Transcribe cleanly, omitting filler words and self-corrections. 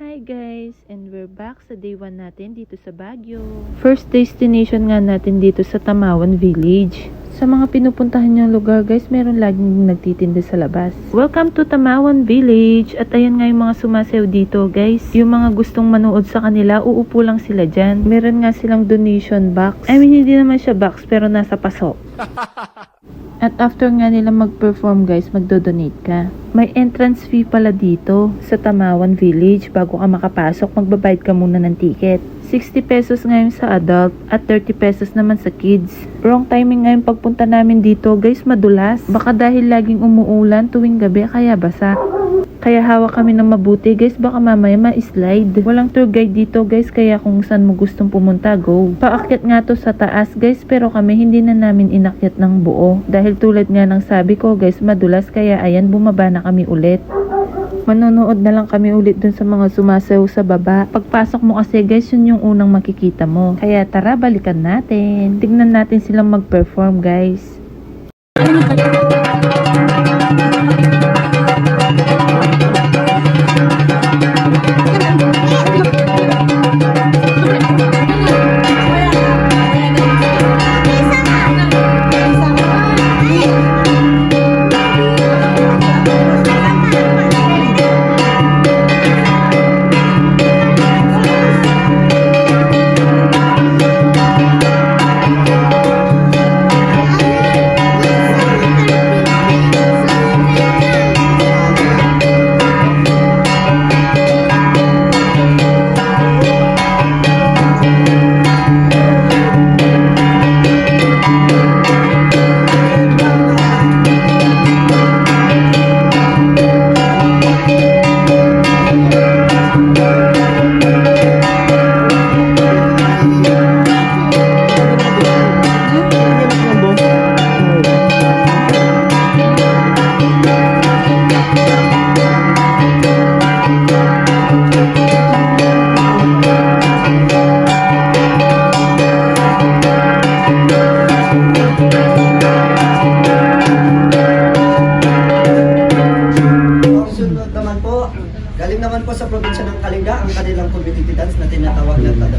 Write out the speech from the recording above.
Hi guys, and we're back sa day 1 natin dito sa Baguio. First destination nga natin dito sa Tamawan Village. Sa mga pinupuntahan niyong lugar guys, meron laging nagtitinda sa labas. Welcome to Tamawan Village! At ayan nga yung mga sumasayaw dito guys. Yung mga gustong manood sa kanila, uupo lang sila dyan. Meron nga silang donation box. I mean, hindi naman siya box pero nasa paso. At after nga nila mag-perform guys, magdo-donate ka. May entrance fee pala dito sa Tamawan Village. Bago ka makapasok, magbabayad ka muna ng ticket. 60 pesos ngayon sa adult at 30 pesos naman sa kids. Wrong timing ngayon pagpunta namin dito guys, madulas. Baka dahil laging umuulan tuwing gabi kaya basa. Kaya hawak kami ng mabuti guys, baka mamaya ma-slide. Walang tour guide dito guys, kaya kung saan mo gustong pumunta, go. Paakyat nga to sa taas guys, pero kami hindi na namin inakyat ng buo. Dahil tulad nga ng sabi ko guys, madulas, kaya ayan, bumaba na kami ulit. Manonood na lang kami ulit dun sa mga sumasayaw sa baba. Pagpasok mo kasi guys, yun yung unang makikita mo. Kaya tara, balikan natin. Tignan natin silang mag-perform guys. Galing naman po sa probinsya ng Kalinga ang kanilang community dance na tinatawag na Tada.